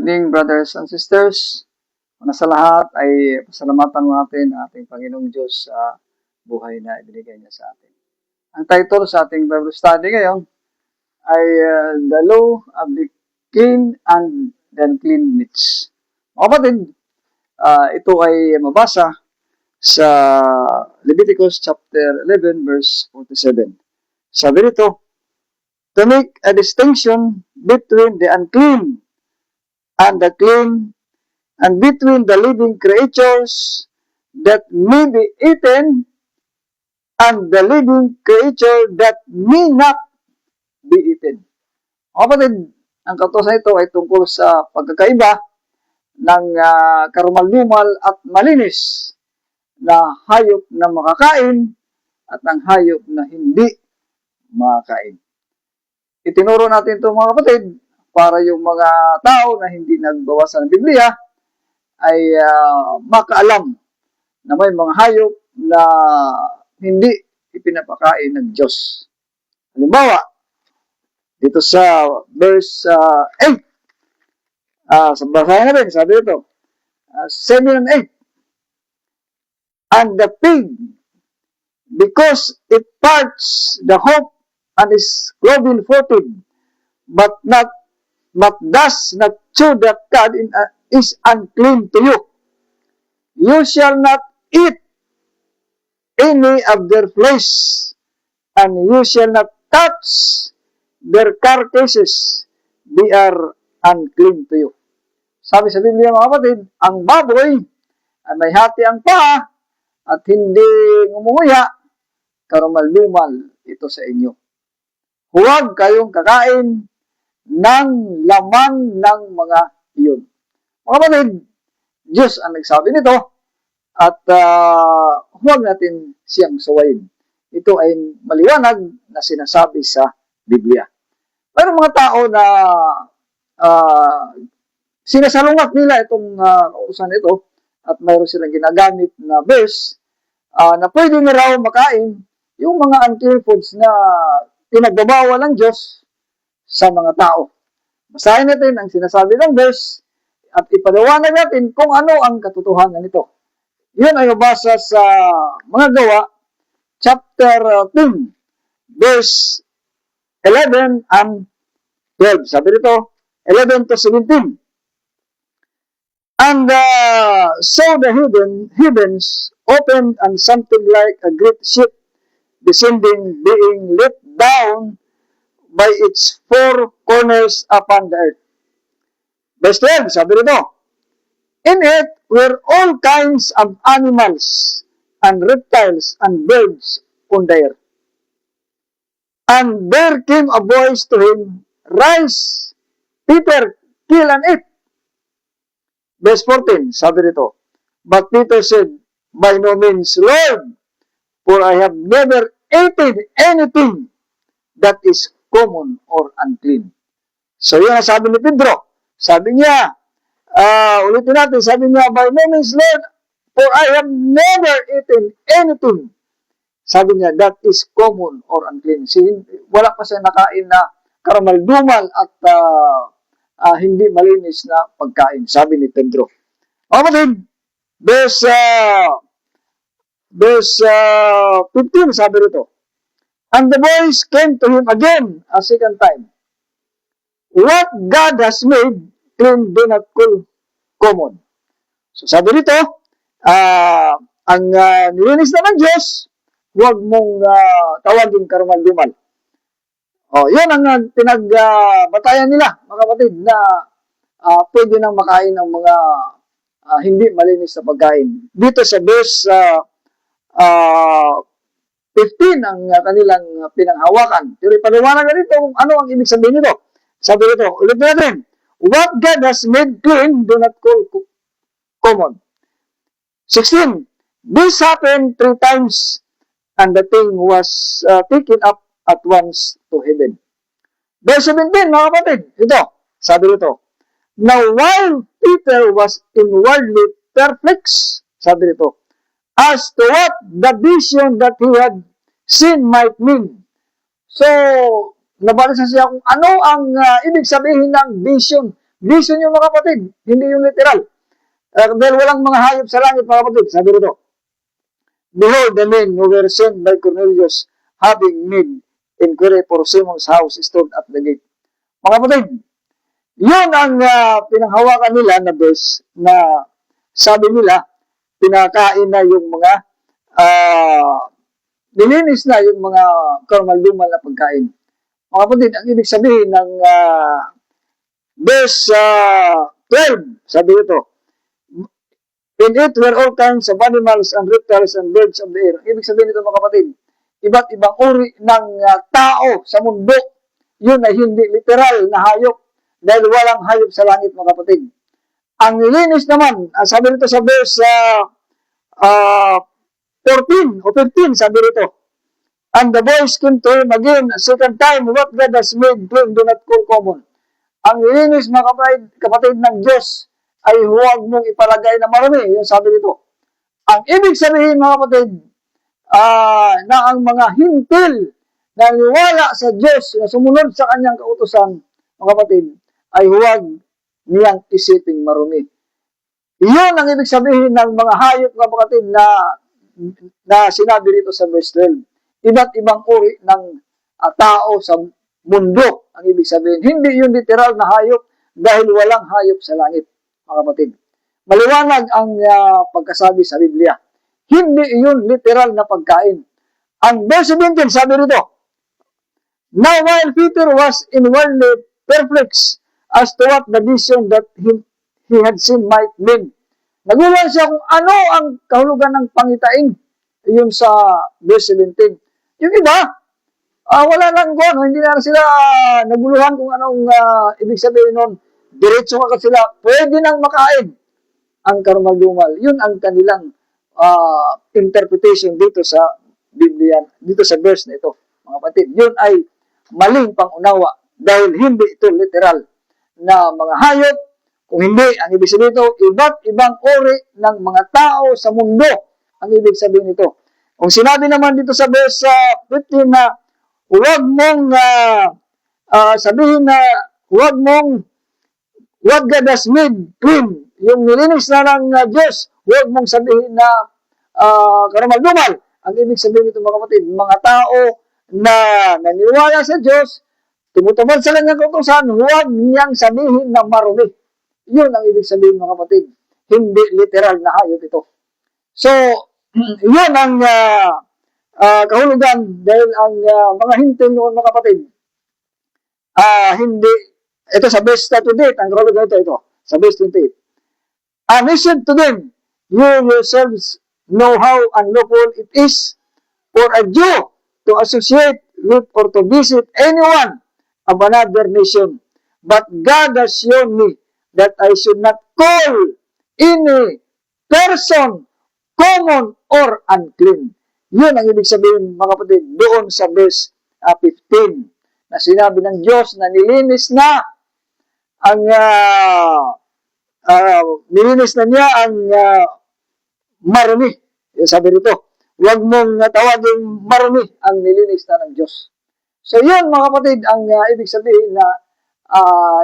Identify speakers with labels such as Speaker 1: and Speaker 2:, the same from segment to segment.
Speaker 1: evening, brothers and sisters. Una sa lahat ay pasalamatan natin ang ating Panginoong Diyos sa buhay na ibinigay niya sa atin. Ang title sa ating Bible study ngayon ay The Law of the Clean and the Unclean Meats. Mga kapatid, ito ay mabasa sa Leviticus chapter 11 verse 47. Sabi nito, to make a distinction between the unclean and the clean, and between the living creatures that may be eaten and the living creature that may not be eaten. Kapatid, ang kautusan ito ay tungkol sa pagkakaiba ng karumal-dumal at malinis na hayop na makakain at ang hayop na hindi makakain. Itinuro natin ito mga kapatid para yung mga tao na hindi nagbabasa ng Biblia ay makaalam na may mga hayop na hindi ipinapakain ng Diyos. Halimbawa, dito sa verse 8, sa basahin natin, sabi dito, 7 and 8, and the pig, because it parts the hoof and is cloven-footed, but does not chew the cud is unclean to you. You shall not eat any of their flesh, and you shall not touch their carcasses. They are unclean to you. Sabi sa Biblia mga kapatid, ang baboy ay may hati ang paa at hindi ngumunguya, karumal-dumal ito sa inyo. Huwag kayong kakain ng laman ng mga iyon. Mga kapatid, Diyos ang nagsabi nito at huwag natin siyang suwayin. Ito ay maliwanag na sinasabi sa Biblia. Pero mga tao na sinasalungat nila itong kautusan ito at mayroon silang ginagamit na verse na pwede na raw makain yung mga unclean foods na pinagbabawal ng Diyos sa mga tao. Basahin natin ang sinasabi ng verse at ipaliwanag natin kung ano ang katotohanan nito. Yun ay mabasa sa mga gawa, chapter 10, verse 11 and 12. Sabi nito, 11 to 17. And so the heavens opened, and something like a great ship descending, being let down by its four corners upon the earth. Verse 12, sabi nito, in it were all kinds of animals and reptiles and birds on the earth. And there came a voice to him, rise, Peter, kill and eat. Verse 14, sabi nito, but Peter said, by no means, Lord, for I have never eaten anything that is common or unclean. So yun ang sabi ni Pedro. Sabi niya, ulitin natin, sabi niya, by no means, Lord, for I have never eaten anything. Sabi niya, that is common or unclean. Wala pa siya nakain na karamal-dumal at hindi malinis na pagkain, sabi ni Pedro. Kapatid, verse 15, sabi rito, and the voice came to him again a second time. What God has made, clean do not call common. So sabi rito, ang nilinis na ng Diyos, huwag mong tawagin karumal-dumal. Yan ang pinagbatayan nila, mga kapatid, na pwede nang makain ng mga hindi malinis na pagkain. Dito sa verse 15 ang kanilang pinanghawakan. Pero ipaliwanag na dito kung ano ang ibig sabihin nito. Sabi nito, ulit natin, what God has made clean, do not call common. 16, this happened 3 times, and the thing was taken up at once to heaven. Verse 17, mga kapatid, ito, sabi nito, now while Peter was inwardly perplexed, sabi nito, as to what the vision that he had seen might mean. So, nabalisa siya kung ano ang ibig sabihin ng vision Vision yung mga kapatid, hindi yung literal. Dahil walang mga hayop sa langit, mga kapatid. Sabi rito, behold, the men who were sent by Cornelius, having made inquiry for Simon's house, stood at the gate. Mga kapatid, yun ang pinanghawakan nila na verse na sabi nila, pinakain na yung mga nilinis na yung mga karumaldumal na pagkain. Mga kapatid, ang ibig sabihin ng verse 12, sabi ito, in it were all kinds of animals and reptiles and birds of the air. Ang ibig sabihin ito, mga kapatid, iba't ibang uri ng tao sa mundo. Yun ay hindi literal na hayop dahil walang hayop sa langit, mga kapatid. Ang nilinis naman, sabi nito sa verse 14 o 15, sabi nito, and the voice came to him again a second time, what God has made clean, do not call common. Ang nilinis, mga kapatid ng Diyos, ay huwag mong ipalagay na marami. Yung sabi nito. Ang ibig sabihin, mga kapatid, na ang mga hintil na niwala sa Diyos, na sumunod sa kanyang kautusan, mga kapatid, ay huwag niyang isiping marumi. Iyon ang ibig sabihin ng mga hayop, mga kapatid, na sinabi dito sa verse 12. Iba't ibang uri ng tao sa mundo, ang ibig sabihin. Hindi yung literal na hayop dahil walang hayop sa langit, mga kapatid. Maliwanag ang pagkasabi sa Biblia. Hindi yun literal na pagkain. Ang verse 17, sabi rito, now while Peter was inwardly perplexed as to what the vision that he had seen might mean. Nagulan siya kung ano ang kahulugan ng pangitain. Yun sa verse 17. Yung iba, wala lang kung hindi na sila naguluhan kung anong ibig sabihin nun. Diretso ka sila, pwede nang makain ang karumal-dumal. Yun ang kanilang interpretation dito sa Biblia, dito sa verse na ito, mga kapatid. Yun ay maling pangunawa dahil hindi ito literal na mga hayop. Kung hindi, ang ibig sabihin ito, iba't ibang uri ng mga tao sa mundo. Ang ibig sabihin ito. Kung sinabi naman dito sa verse 15 na huwag mong sabihin na huwag God has made clean. Yung nilinis na ng Diyos, huwag mong sabihin na karumal-dumal. Ang ibig sabihin nito, mga kapatid, mga tao na naniwala sa Diyos, tumutupad sa kanyang kautusan, huwag niyang sabihin na marumi. Yun ang ibig sabihin, mga kapatid. Hindi literal na hayop ito. So, yun ang kahulugan dahil ang mga hintil noon, mga kapatid, hindi, ito sa verse 28, ang kahulugan ito, sa verse 28. And he said to them, you yourselves know how unlawful it is for a Jew to associate with or to visit anyone of another nation. But God has shown me that I should not call any person common or unclean. Yun ang ibig sabihin, mga kapatid, doon sa verse 15 na sinabi ng Diyos na nilinis na ang nilinis na niya ang marumi. Yung sabi nito, huwag mong tawagin marumi ang nilinis na ng Diyos. So yun, mga kapatid, ang ibig sabihin na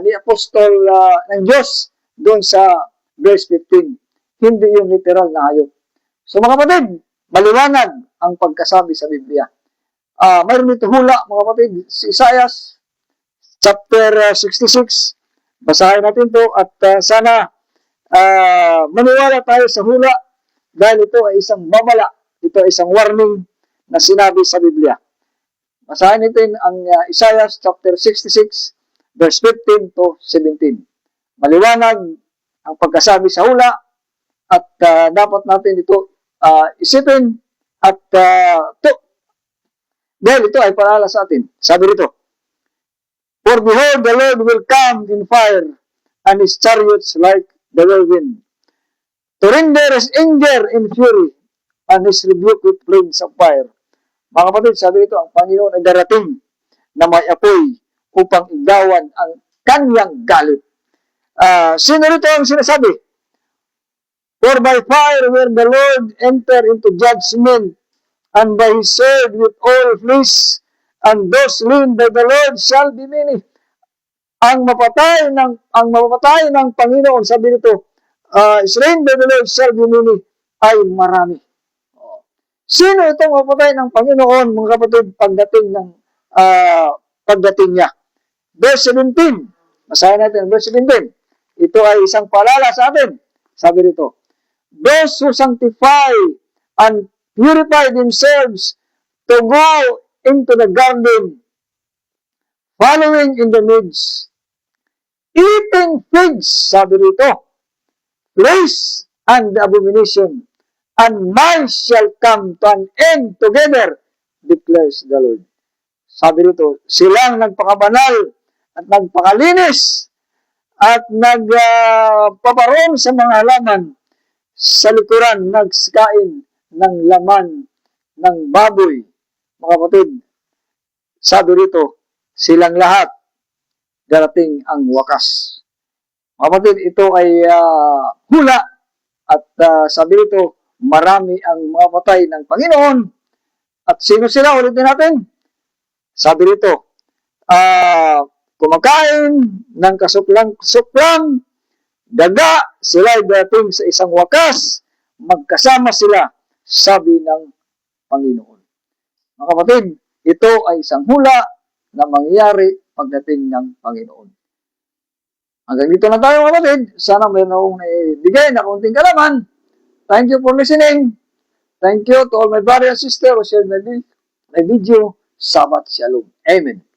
Speaker 1: ni Apostol ng Diyos doon sa verse 15. Hindi yung literal na hayop. So mga kapatid, maliwanag ang pagkasabi sa Biblia. Mayroon dito hula, mga kapatid, si Isaiah chapter 66. Basahin natin to at sana maniwala tayo sa hula dahil ito ay isang babala, ito ay isang warning na sinabi sa Biblia. Basahin natin ang Isaiah chapter 66 verse 15 to 17. Maliwanag ang pagkasabi sa hula at dapat natin ito isipin at dahil ito ay paalala sa atin. Sabi rito, for behold, the Lord will come in fire, and his chariots like the whirlwind. To render his anger in fury, and his rebuke with flames of fire. Mga kapatid, sabi ito, ang Panginoon ay darating na may apoy upang igawan ang kanyang galit. Sino rito ang sinasabi? For by fire will the Lord enter into judgment, and by his sword with all flesh, and those slain by the Lord shall be many. ang mapapatay ng Panginoon, sabi nito, slain by the Lord shall be many, ay marami. Sino itong mapapatay ng Panginoon, mga kapatid, pagdating niya? Verse 17, basahin natin, verse 17. Ito ay isang paalala sa atin. Sabi rito, those who sanctify and purify themselves to go into the garden, following in the midst, eating figs, sabi rito, flesh and abomination, and mice shall come to an end together, declares the Lord. Sabi rito, silang nagpakabanal at nagpakalinis at nagpaparoon sa mga halaman sa likuran, nagskain ng laman ng baboy. Mga kapatid, sabi rito, silang lahat darating ang wakas. Mga kapatid, ito ay hula at sabi rito, marami ang mga patay ng Panginoon. At sino sila? Ulitin natin. Sabi rito, kumakain ng kasuklang-suklang, daga, sila ay dating sa isang wakas, magkasama sila, sabi ng Panginoon. Mga kapatid, ito ay isang hula na mangyayari pagdating ng Panginoon. Hanggang dito na tayo, mga kapatid. Sana mayroon akong naibigay na kaunting kalaman. Thank you for listening. Thank you to all my brother and sister who shared my video. Sabbath Shalom. Amen.